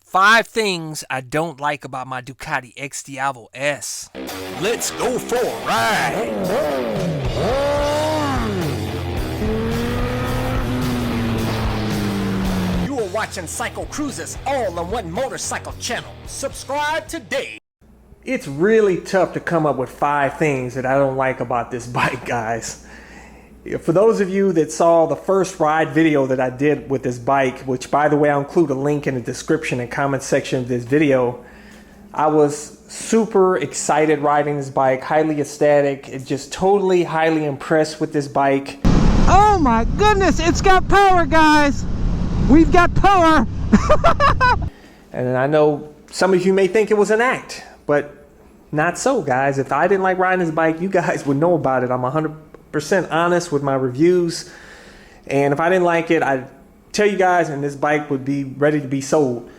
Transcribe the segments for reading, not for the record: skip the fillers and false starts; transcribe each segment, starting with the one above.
5 things I don't like about my Ducati XDiavel S. Let's go for a ride! You are watching CycleCruza's all-in-one motorcycle channel. Subscribe today. It's really tough to come up with 5 things that I don't like about this bike, guys. For those of you that saw the first ride video that I did with this bike, which by the way, I'll include a link in the description and comment section of this video, I was super excited riding this bike, highly ecstatic, and just totally highly impressed with this bike. Oh my goodness, it's got power, guys. We've got power. And I know some of you may think it was an act, but not so, guys. If I didn't like riding this bike, you guys would know about it. I'm 100% honest with my reviews, and if I didn't like it, I'd tell you guys, and this bike would be ready to be sold.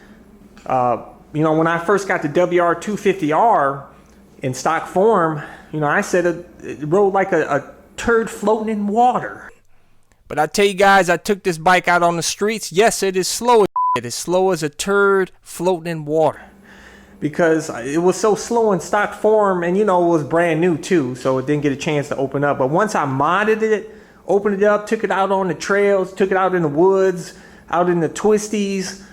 You know, when I first got the WR250R in stock form, you know, I said it rode like a turd floating in water. But I tell you guys, I took this bike out on the streets. Yes, it is slow as shit. It's slow as a turd floating in water. Because it was so slow in stock form, and you know, it was brand new too, so it didn't get a chance to open up. But once I modded it, opened it up, took it out on the trails, took it out in the woods, out in the twisties,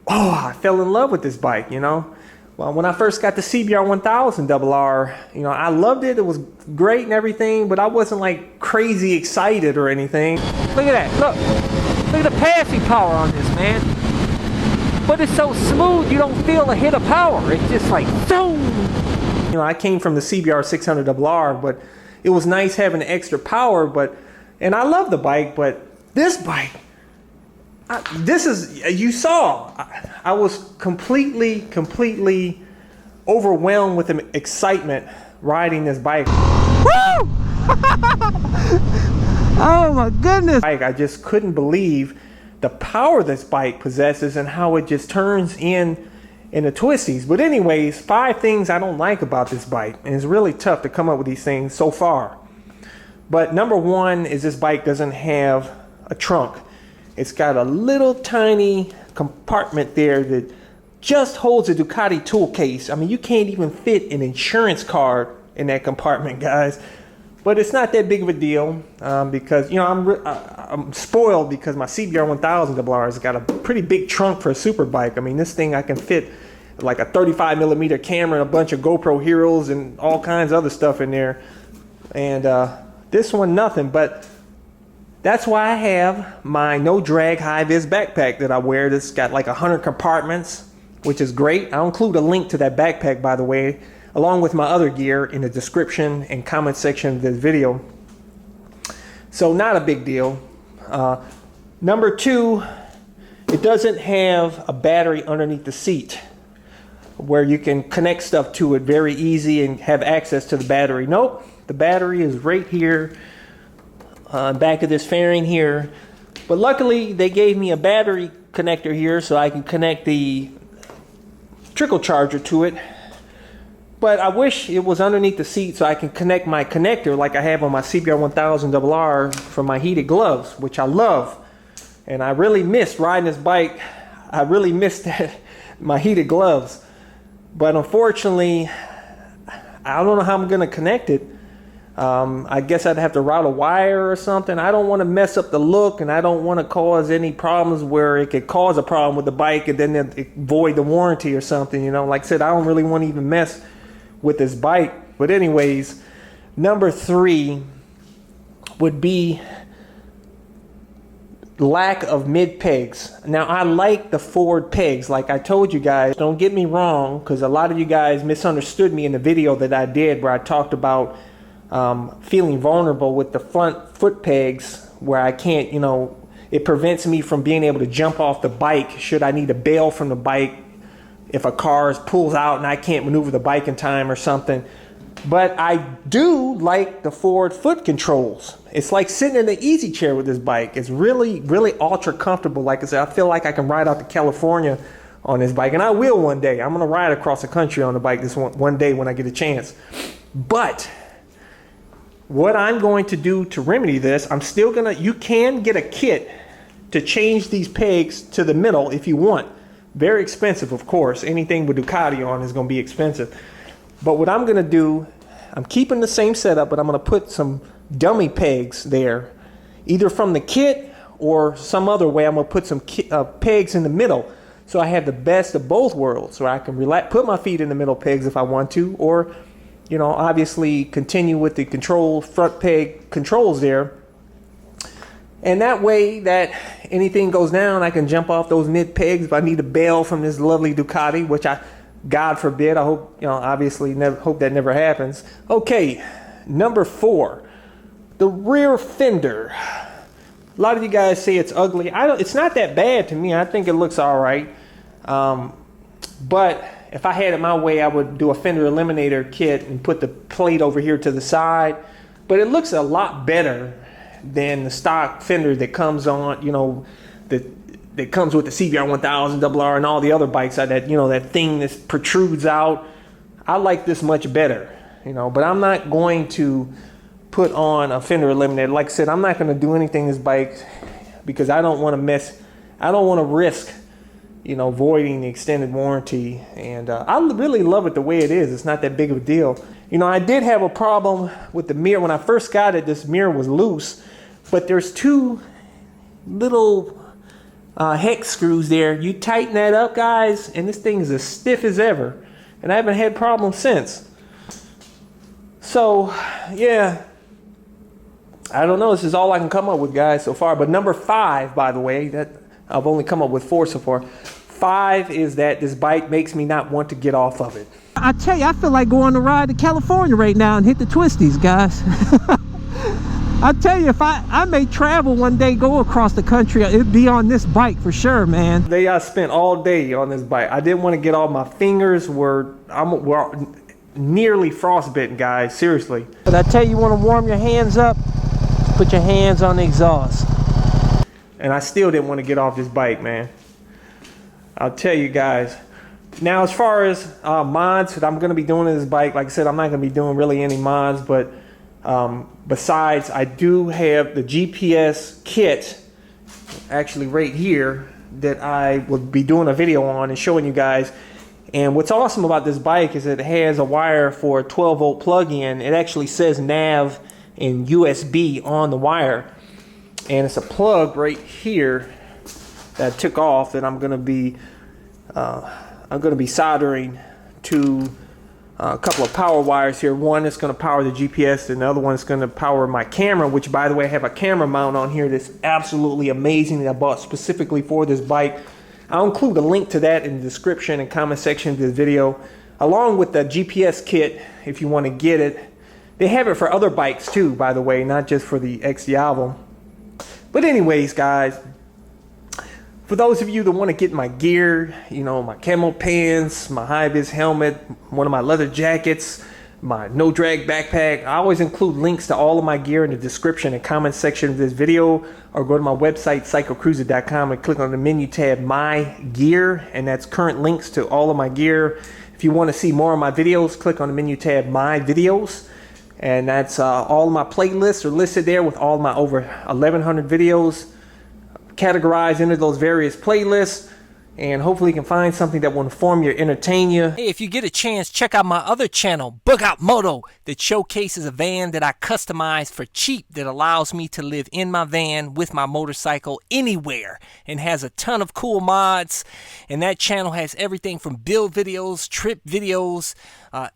oh, I fell in love with this bike, you know. Well, when I first got the CBR 1000 RR, you know, I loved it. It was great and everything, but I wasn't like crazy excited or anything. Look at that. Look at the passing power on this, man. But it's so smooth, you don't feel a hit of power. It's just like, boom. You know, I came from the CBR 600 RR, but it was nice having the extra power, and I love the bike, but this bike, you saw, I was completely overwhelmed with excitement riding this bike. Woo! Oh my goodness. I just couldn't believe the power this bike possesses and how it just turns in the twisties. But anyways, 5 things I don't like about this bike, and it's really tough to come up with these things so far. But number 1 is this bike doesn't have a trunk. It's got a little tiny compartment there that just holds a Ducati tool case. I mean, you can't even fit an insurance card in that compartment, guys. But it's not that big of a deal because, you know, I'm spoiled because my CBR 1000 RR has got a pretty big trunk for a super bike. I mean, this thing I can fit like a 35mm camera and a bunch of GoPro Heroes and all kinds of other stuff in there. And this one, nothing. But that's why I have my no drag high vis backpack that I wear. That's got like 100 compartments, which is great. I'll include a link to that backpack, by the way, along with my other gear in the description and comment section of this video. So not a big deal. Number 2, it doesn't have a battery underneath the seat where you can connect stuff to it very easy and have access to the battery. Nope, the battery is right here, back of this fairing here. But luckily they gave me a battery connector here so I can connect the trickle charger to it. But I wish it was underneath the seat so I can connect my connector like I have on my CBR 1000 RR for my heated gloves, which I love. And I really missed riding this bike. I really missed my heated gloves. But unfortunately, I don't know how I'm going to connect it. I guess I'd have to route a wire or something. I don't want to mess up the look, and I don't want to cause any problems where it could cause a problem with the bike and then it void the warranty or something. You know, like I said, I don't really want to even mess with this bike. But anyways, number 3 would be lack of mid pegs. Now I like the forward pegs, like I told you guys. Don't get me wrong, because a lot of you guys misunderstood me in the video that I did where I talked about feeling vulnerable with the front foot pegs, where I can't, you know, it prevents me from being able to jump off the bike should I need to bail from the bike if a car pulls out and I can't maneuver the bike in time or something. But I do like the forward foot controls. It's like sitting in the easy chair with this bike. It's really ultra comfortable. Like I said, I feel like I can ride out to California on this bike, and I will one day. I'm gonna ride across the country on the bike this one day when I get a chance. But what I'm going to do to remedy this, you can get a kit to change these pegs to the middle if you want. Very expensive, of course. Anything with Ducati on is going to be expensive. But what I'm going to do, I'm keeping the same setup, but I'm going to put some dummy pegs there, either from the kit or some other way. I'm going to put some pegs in the middle, so I have the best of both worlds, so I can put my feet in the middle pegs if I want to, or, you know, obviously continue with the front peg controls there. And that way that anything goes down, I can jump off those mid pegs if I need a bail from this lovely Ducati, which God forbid, I hope, you know, obviously hope that never happens. Okay, number 4, the rear fender. A lot of you guys say it's ugly. It's not that bad to me. I think it looks all right. But if I had it my way, I would do a fender eliminator kit and put the plate over here to the side. But it looks a lot better than the stock fender that comes on, you know, that comes with the CBR 1000 RR and all the other bikes. That, you know, that thing that protrudes out. I like this much better, you know. But I'm not going to put on a fender eliminator. Like I said, I'm not going to do anything this bike because I don't want to risk, you know, voiding the extended warranty. And I really love it the way it is. It's not that big of a deal. You know, I did have a problem with the mirror. When I first got it, this mirror was loose, but there's 2 little hex screws there. You tighten that up, guys, and this thing is as stiff as ever. And I haven't had problems since. So, yeah, I don't know. This is all I can come up with, guys, so far. But number 5, by the way, that I've only come up with 4 so far. 5 is that this bike makes me not want to get off of it. I tell you, I feel like going to ride to California right now and hit the twisties, guys. I tell you, if I may travel one day, go across the country, it'd be on this bike for sure, man. Today I spent all day on this bike. I didn't want to get off. My fingers were nearly frostbitten, guys, seriously. But I tell you, you want to warm your hands up, put your hands on the exhaust. And I still didn't want to get off this bike, man. I'll tell you guys. Now, as far as mods that I'm going to be doing in this bike, like I said, I'm not going to be doing really any mods, but besides, I do have the GPS kit, actually right here, that I will be doing a video on and showing you guys. And what's awesome about this bike is it has a wire for a 12-volt plug-in. It actually says nav and USB on the wire. And it's a plug right here that I took off that I'm going to be soldering to a couple of power wires here. One is going to power the GPS, and the other one is going to power my camera, which, by the way, I have a camera mount on here that's absolutely amazing that I bought specifically for this bike. I'll include a link to that in the description and comment section of this video, along with the GPS kit if you want to get it. They have it for other bikes too, by the way, not just for the XDiavel. But anyways, guys, for those of you that want to get my gear, you know, my camo pants, my high-vis helmet, one of my leather jackets, my no-drag backpack, I always include links to all of my gear in the description and comment section of this video, or go to my website, CycleCruza.com, and click on the menu tab, My Gear, and that's current links to all of my gear. If you want to see more of my videos, click on the menu tab, My Videos, and that's all of my playlists are listed there with all my over 1,100 videos categorized into those various playlists, and hopefully you can find something that will inform you, entertain you. Hey, if you get a chance, check out my other channel, Bug Out Moto, that showcases a van that I customized for cheap that allows me to live in my van with my motorcycle anywhere, and has a ton of cool mods. And that channel has everything from build videos, trip videos,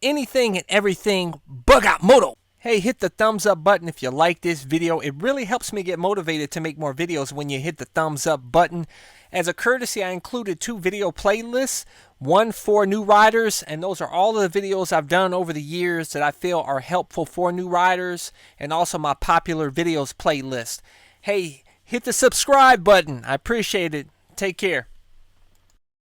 anything and everything. Bug Out Moto. Hey, hit the thumbs up button if you like this video. It really helps me get motivated to make more videos when you hit the thumbs up button. As a courtesy, I included 2 video playlists, one for new riders, and those are all of the videos I've done over the years that I feel are helpful for new riders, and also my popular videos playlist. Hey, hit the subscribe button. I appreciate it. Take care.